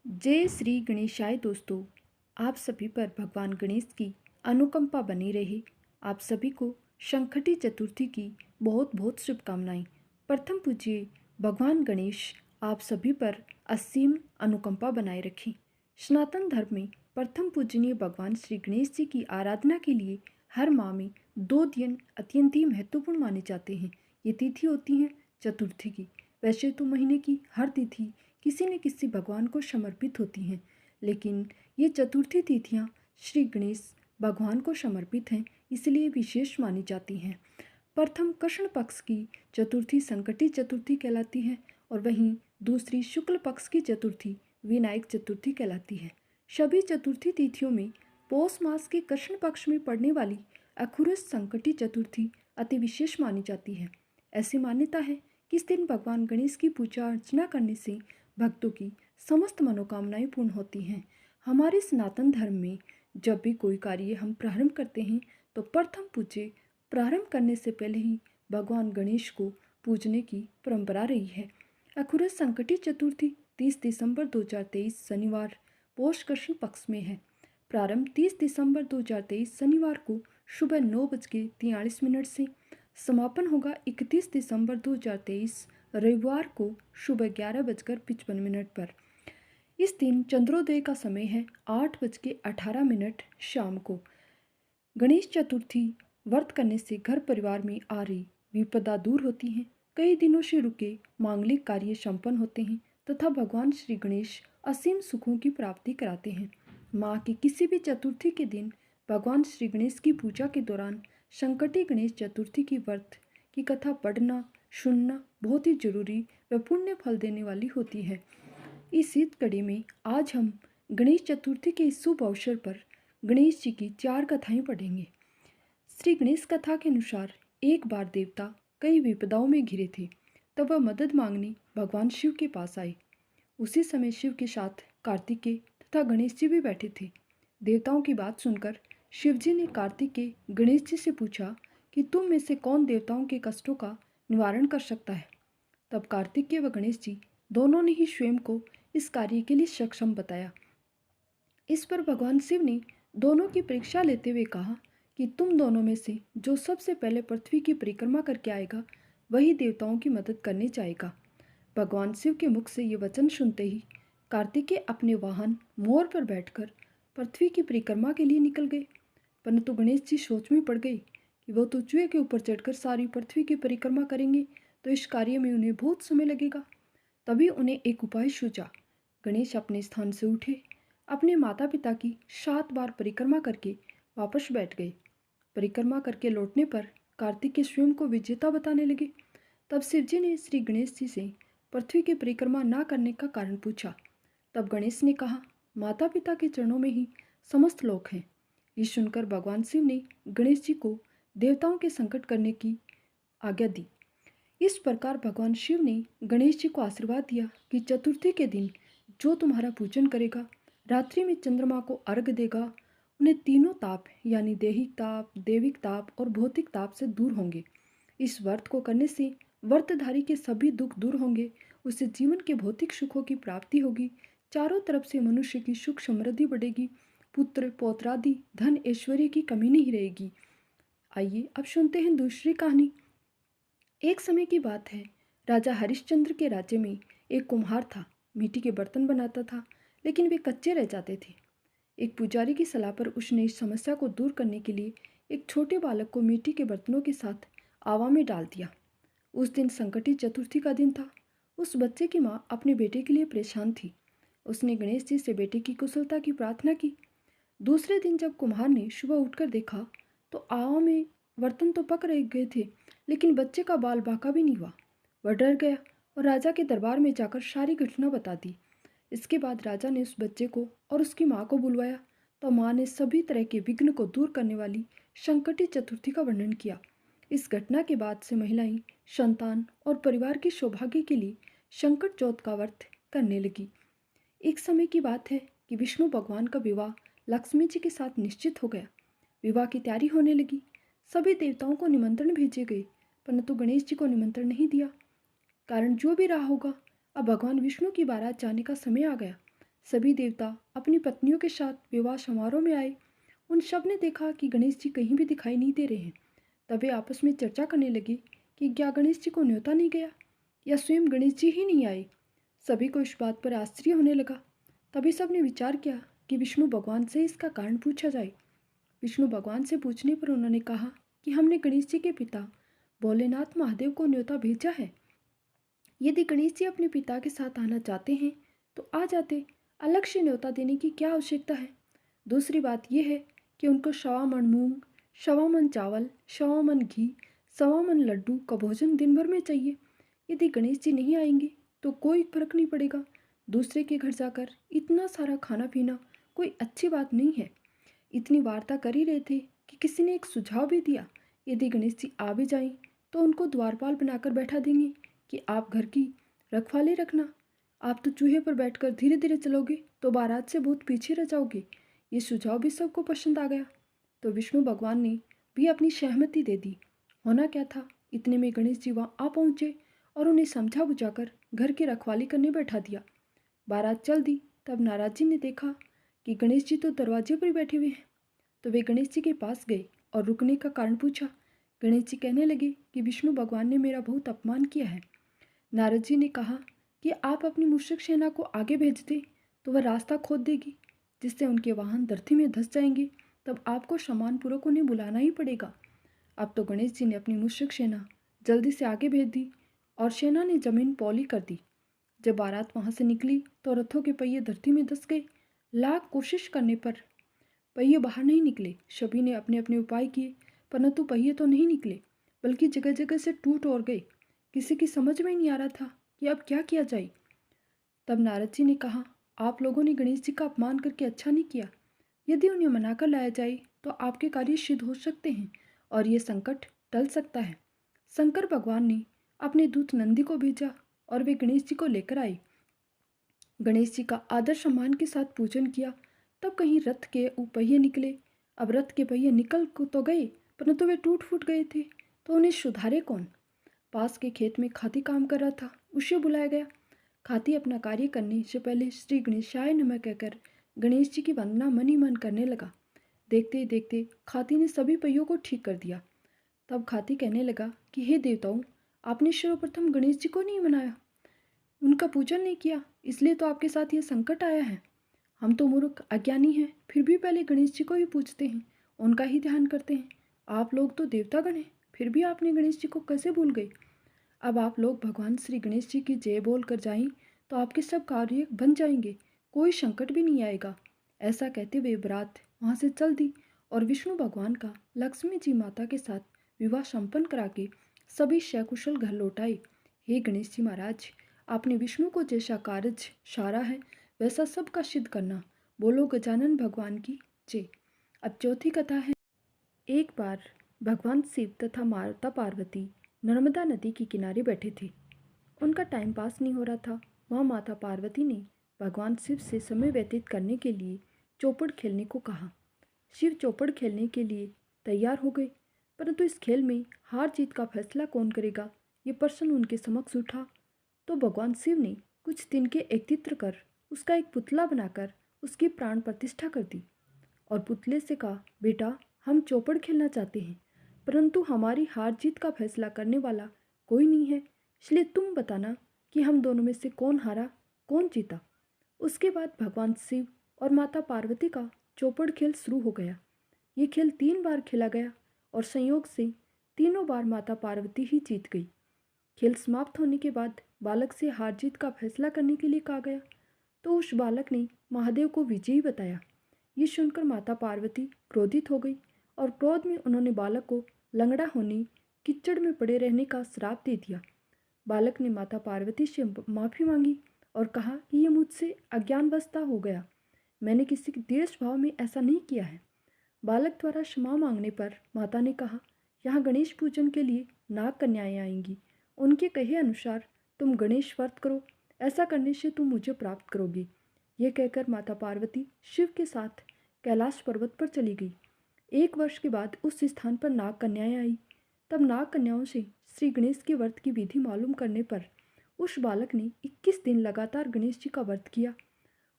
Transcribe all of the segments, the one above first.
जय श्री गणेशाय दोस्तों। आप सभी पर भगवान गणेश की अनुकंपा बनी रहे। आप सभी को संकटी चतुर्थी की बहुत बहुत शुभकामनाएं। प्रथम पूज्य भगवान गणेश आप सभी पर असीम अनुकंपा बनाए रखें। सनातन धर्म में प्रथम पूजनीय भगवान श्री गणेश जी की आराधना के लिए हर माह में 2 दिन अत्यंत ही महत्वपूर्ण माने जाते हैं। ये तिथि होती है चतुर्थी की। वैसे तो महीने की हर तिथि किसी न किसी भगवान को समर्पित होती हैं, लेकिन ये चतुर्थी तिथियाँ श्री गणेश भगवान को समर्पित हैं, इसलिए विशेष मानी जाती हैं। प्रथम कृष्ण पक्ष की चतुर्थी संकटी चतुर्थी कहलाती है और वहीं दूसरी शुक्ल पक्ष की चतुर्थी विनायक चतुर्थी कहलाती है। सभी चतुर्थी तिथियों में पौष मास के कृष्ण पक्ष में पड़ने वाली अखुरस संकटी चतुर्थी अति विशेष मानी जाती है। ऐसी मान्यता है कि इस दिन भगवान गणेश की पूजा अर्चना करने से भक्तों की समस्त मनोकामनाएं पूर्ण होती हैं। हमारे सनातन धर्म में जब भी कोई कार्य हम प्रारंभ करते हैं तो प्रथम पूजे प्रारंभ करने से पहले ही भगवान गणेश को पूजने की परंपरा रही है। अखुरस संकटी चतुर्थी 30 दिसंबर 2023 शनिवार पौष कृष्ण पक्ष में है। प्रारंभ 30 दिसंबर 2023 शनिवार को सुबह 9:43 से समापन होगा 31 दिसंबर 2023 रविवार को सुबह 11:55 पर। इस दिन चंद्रोदय का समय है 8:18 शाम को। गणेश चतुर्थी व्रत करने से घर परिवार में आ रही विपदा दूर होती है। कई दिनों से रुके मांगलिक कार्य संपन्न होते हैं तथा भगवान श्री गणेश असीम सुखों की प्राप्ति कराते हैं। माह की किसी भी चतुर्थी के दिन भगवान श्री गणेश की पूजा के दौरान संकटी गणेश चतुर्थी की व्रत की कथा पढ़ना सुनना बहुत ही जरूरी व पुण्य फल देने वाली होती है। इस शीत कड़ी में आज हम गणेश चतुर्थी के इस शुभ अवसर पर गणेश जी की 4 कथाएं पढ़ेंगे। श्री गणेश कथा के अनुसार एक बार देवता कई विपदाओं में घिरे थे, तब वह मदद मांगने भगवान शिव के पास आए। उसी समय शिव के साथ कार्तिकेय तथा गणेश जी भी बैठे थे। देवताओं की बात सुनकर शिव जी ने कार्तिकेय गणेश जी से पूछा कि तुम में से कौन देवताओं के कष्टों का निवारण कर सकता है। तब कार्तिकेय व गणेश जी दोनों ने ही स्वयं को इस कार्य के लिए सक्षम बताया। इस पर भगवान शिव ने दोनों की परीक्षा लेते हुए कहा कि तुम दोनों में से जो सबसे पहले पृथ्वी की परिक्रमा करके आएगा वही देवताओं की मदद करने जाएगा। भगवान शिव के मुख से ये वचन सुनते ही कार्तिकेय अपने वाहन मोर पर बैठकर पृथ्वी की परिक्रमा के लिए निकल गए। परंतु गणेश जी सोच में पड़ गए कि वो तो चूहे के ऊपर चढ़कर सारी पृथ्वी की परिक्रमा करेंगे, तो इस कार्य में उन्हें बहुत समय लगेगा। तभी उन्हें एक उपाय सूझा। गणेश अपने स्थान से उठे, अपने माता पिता की 7 बार परिक्रमा करके वापस बैठ गए। परिक्रमा करके लौटने पर कार्तिकेय स्वयं को विजेता बताने लगे। तब शिवजी ने श्री गणेश जी से पृथ्वी की परिक्रमा न करने का कारण पूछा। तब गणेश ने कहा, माता पिता के चरणों में ही समस्त लोक हैं। ये सुनकर भगवान शिव ने गणेश जी को देवताओं के संकट करने की आज्ञा दी। इस प्रकार भगवान शिव ने गणेश जी को आशीर्वाद दिया कि चतुर्थी के दिन जो तुम्हारा पूजन करेगा, रात्रि में चंद्रमा को अर्घ देगा, उन्हें तीनों ताप यानी दैहिक ताप, देविक ताप और भौतिक ताप से दूर होंगे। इस व्रत को करने से व्रतधारी के सभी दुख दूर होंगे, उससे जीवन के भौतिक सुखों की प्राप्ति होगी, चारों तरफ से मनुष्य की सुख समृद्धि बढ़ेगी, पुत्र पौत्रादि धन ऐश्वर्य की कमी नहीं रहेगी। आइए अब सुनते हैं दूसरी कहानी। एक समय की बात है, राजा हरिश्चंद्र के राज्य में एक कुम्हार था। मिट्टी के बर्तन बनाता था, लेकिन वे कच्चे रह जाते थे। एक पुजारी की सलाह पर उसने इस समस्या को दूर करने के लिए एक छोटे बालक को मिट्टी के बर्तनों के साथ आवा में डाल दिया। उस दिन संकटी चतुर्थी का दिन था। उस बच्चे की माँ अपने बेटे के लिए परेशान थी। उसने गणेश जी से बेटे की कुशलता की प्रार्थना की। दूसरे दिन जब कुम्हार ने सुबह उठकर देखा तो आवा में बर्तन तो पक रह गए थे, लेकिन बच्चे का बाल बांका भी नहीं हुआ। वह डर गया और राजा के दरबार में जाकर सारी घटना बता दी। इसके बाद राजा ने उस बच्चे को और उसकी माँ को बुलवाया, तो माँ ने सभी तरह के विघ्न को दूर करने वाली संकटी चतुर्थी का वर्णन किया। इस घटना के बाद से महिलाएं संतान और परिवार के सौभाग्य के लिए संकट चौथ का व्रत करने लगी। एक समय की बात है कि विष्णु भगवान का विवाह लक्ष्मी जी के साथ निश्चित हो गया। विवाह की तैयारी होने लगी। सभी देवताओं को निमंत्रण भेजे गए, परंतु गणेश जी को निमंत्रण नहीं दिया। कारण जो भी रहा होगा, अब भगवान विष्णु की बारात जाने का समय आ गया। सभी देवता अपनी पत्नियों के साथ विवाह समारोह में आए। उन सब ने देखा कि गणेश जी कहीं भी दिखाई नहीं दे रहे हैं। तब वे आपस में चर्चा करने लगे कि क्या गणेश जी को न्योता नहीं गया या स्वयं गणेश जी ही नहीं आए। सभी को इस बात पर आश्चर्य होने लगा। तभी सबने विचार किया कि विष्णु भगवान से इसका कारण पूछा जाए। विष्णु भगवान से पूछने पर उन्होंने कहा कि हमने गणेश जी के पिता भोलेनाथ महादेव को न्योता भेजा है। यदि गणेश जी अपने पिता के साथ आना चाहते हैं तो आ जाते, अलग से न्योता देने की क्या आवश्यकता है। दूसरी बात यह है कि उनको 1.25 मन मूंग, 1.25 मन चावल, 1.25 मन घी, 1.25 मन लड्डू का भोजन दिन भर में चाहिए। यदि गणेश जी नहीं आएंगे तो कोई फर्क नहीं पड़ेगा। दूसरे के घर जाकर इतना सारा खाना पीना कोई अच्छी बात नहीं है। इतनी वार्ता कर ही रहे थे कि किसी ने एक सुझाव भी दिया, यदि गणेश जी आ भी जाएं तो उनको द्वारपाल बनाकर बैठा देंगे कि आप घर की रखवाली रखना। आप तो चूहे पर बैठकर धीरे धीरे चलोगे तो बारात से बहुत पीछे रह जाओगे। ये सुझाव भी सबको पसंद आ गया तो विष्णु भगवान ने भी अपनी सहमति दे दी। होना क्या था, इतने में गणेश जी वहाँ आ पहुँचे और उन्हें समझा बुझाकर घर की रखवाली करने बैठा दिया। बारात चल दी। तब नारद जी ने देखा कि गणेश जी तो दरवाजे पर ही बैठे हुए हैं। तो वे गणेश जी के पास गए और रुकने का कारण पूछा। गणेश जी कहने लगे कि विष्णु भगवान ने मेरा बहुत अपमान किया है। नारद जी ने कहा कि आप अपनी मूषक सेना को आगे भेज दें तो वह रास्ता खोद देगी, जिससे उनके वाहन धरती में धंस जाएंगे। तब आपको सम्मानपूर्वक उन्हें बुलाना ही पड़ेगा। अब तो गणेश जी ने अपनी मूषक सेना जल्दी से आगे भेज दी और सेना ने जमीन पौली कर दी। जब बारात वहां से निकली तो रथों के पहिए धरती में धंस गए। लाख कोशिश करने पर पहिए बाहर नहीं निकले। सभी ने अपने अपने उपाय किए, परंतु पहिए तो नहीं निकले, बल्कि जगह जगह से टूट और गए। किसी की समझ में नहीं आ रहा था कि अब क्या किया जाए। तब नारद जी ने कहा, आप लोगों ने गणेश जी का अपमान करके अच्छा नहीं किया। यदि उन्हें मनाकर लाया जाए तो आपके कार्य सिद्ध हो सकते हैं और ये संकट टल सकता है। शंकर भगवान ने अपने दूत नंदी को भेजा और वे गणेश जी को लेकर आए। गणेश जी का आदर सम्मान के साथ पूजन किया। तब कहीं रथ के पहिए निकले। अब रथ के पहिए निकल तो गए, परंतु वे टूट फूट गए थे। तो उन्हें सुधारे कौन। पास के खेत में खाती काम कर रहा था, उसे बुलाया गया। खाती अपना कार्य करने से पहले श्री गणेशाय नमः कहकर गणेश जी की वंदना मन ही मन करने लगा। देखते ही देखते खाती ने सभी पहियों को ठीक कर दिया। तब खाती कहने लगा कि हे देवताओं, आपने सर्वप्रथम गणेश जी को नहीं मनाया, उनका पूजन नहीं किया, इसलिए तो आपके साथ ये संकट आया है। हम तो मूर्ख अज्ञानी हैं, फिर भी पहले गणेश जी को ही पूजते हैं, उनका ही ध्यान करते हैं। आप लोग तो देवतागण हैं, फिर भी आपने गणेश जी को कैसे भूल गए। अब आप लोग भगवान श्री गणेश जी की जय बोल कर जाएं तो आपके सब कार्य बन जाएंगे, कोई संकट भी नहीं आएगा। ऐसा कहते हुए बारात वहाँ से चल दी और विष्णु भगवान का लक्ष्मी जी माता के साथ विवाह संपन्न करा के सभी सकुशल घर लौट आए। हे गणेश जी महाराज, आपने विष्णु को जैसा कार्य सारा है वैसा सबका सिद्ध करना। बोलो गजानन भगवान की जय। अब चौथी कथा है। एक बार भगवान शिव तथा माता पार्वती नर्मदा नदी के किनारे बैठे थे। उनका टाइम पास नहीं हो रहा था। वहाँ माता पार्वती ने भगवान शिव से समय व्यतीत करने के लिए चौपड़ खेलने को कहा। शिव चौपड़ खेलने के लिए तैयार हो गए, परंतु इस खेल में हार जीत का फैसला कौन करेगा, ये प्रश्न उनके समक्ष उठा। तो भगवान शिव ने कुछ तिनके एकत्रित कर उसका एक पुतला बनाकर उसकी प्राण प्रतिष्ठा कर दी और पुतले से कहा, बेटा हम चौपड़ खेलना चाहते हैं, परंतु हमारी हार जीत का फैसला करने वाला कोई नहीं है, इसलिए तुम बताना कि हम दोनों में से कौन हारा कौन जीता। उसके बाद भगवान शिव और माता पार्वती का चौपड़ खेल शुरू हो गया। ये खेल 3 बार खेला गया और संयोग से तीनों बार माता पार्वती ही जीत गई। खेल समाप्त होने के बाद बालक से हार जीत का फैसला करने के लिए कहा गया, तो उस बालक ने महादेव को विजयी बताया। ये सुनकर माता पार्वती क्रोधित हो गई और क्रोध में उन्होंने बालक को लंगड़ा होने, कीचड़ में पड़े रहने का श्राप दे दिया। बालक ने माता पार्वती से माफ़ी मांगी और कहा कि ये मुझसे अज्ञानवशता हो गया, मैंने किसी के द्वेष भाव में ऐसा नहीं किया है। बालक द्वारा क्षमा मांगने पर माता ने कहा, यहाँ गणेश पूजन के लिए नाग कन्याएं आएंगी, उनके कहे अनुसार तुम गणेश व्रत करो, ऐसा करने से तुम मुझे प्राप्त करोगी। यह कहकर माता पार्वती शिव के साथ कैलाश पर्वत पर चली गई। 1 वर्ष के बाद उस स्थान पर नाग कन्याएं आई। तब नाग कन्याओं से श्री गणेश के व्रत की विधि मालूम करने पर उस बालक ने 21 दिन लगातार गणेश जी का व्रत किया।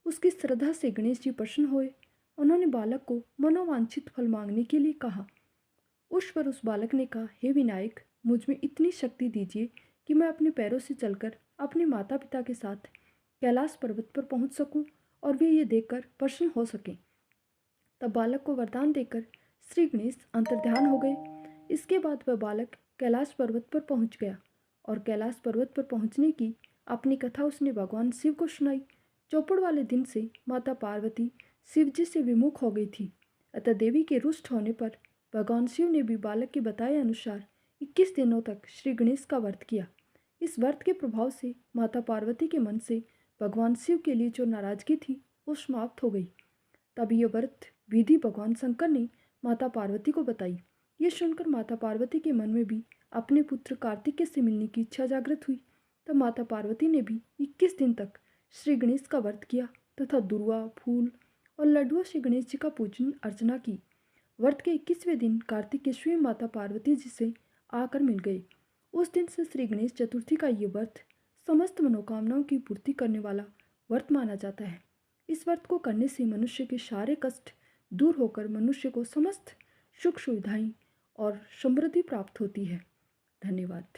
उसकी श्रद्धा से गणेश जी प्रसन्न हुए। उन्होंने बालक को मनोवांछित फल मांगने के लिए कहा। उस पर उस बालक ने कहा, हे विनायक, मुझ में इतनी शक्ति दीजिए कि मैं अपने पैरों से चलकर अपने माता पिता के साथ कैलाश पर्वत पर पहुंच सकूं और वे ये देखकर प्रसन्न हो सकें। तब बालक को वरदान देकर श्री गणेश अंतर्ध्यान हो गए। इसके बाद वह बालक कैलाश पर्वत पर पहुंच गया और कैलाश पर्वत पर पहुंचने की अपनी कथा उसने भगवान शिव को सुनाई। चौपड़ वाले दिन से माता पार्वती शिव जी से विमुख हो गई थी, अतः देवी के रुष्ट होने पर भगवान शिव ने भी बालक के बताए अनुसार 21 दिनों तक श्री गणेश का व्रत किया। इस व्रत के प्रभाव से माता पार्वती के मन से भगवान शिव के लिए जो नाराजगी थी वो समाप्त हो गई। तब यह व्रत विधि भगवान शंकर ने माता पार्वती को बताई। ये सुनकर माता पार्वती के मन में भी अपने पुत्र कार्तिकेय से मिलने की इच्छा जागृत हुई। तब माता पार्वती ने भी 21 दिन तक श्री गणेश का व्रत किया तथा दुर्वा, फूल और लड्डुओं से गणेश जी का पूजन अर्चना की। व्रत के 21वें दिन कार्तिकेय स्वयं माता पार्वती जी से आकर मिल गए। उस दिन से श्री गणेश चतुर्थी का ये व्रत समस्त मनोकामनाओं की पूर्ति करने वाला व्रत माना जाता है। इस व्रत को करने से मनुष्य के सारे कष्ट दूर होकर मनुष्य को समस्त सुख सुविधाएं और समृद्धि प्राप्त होती है। धन्यवाद।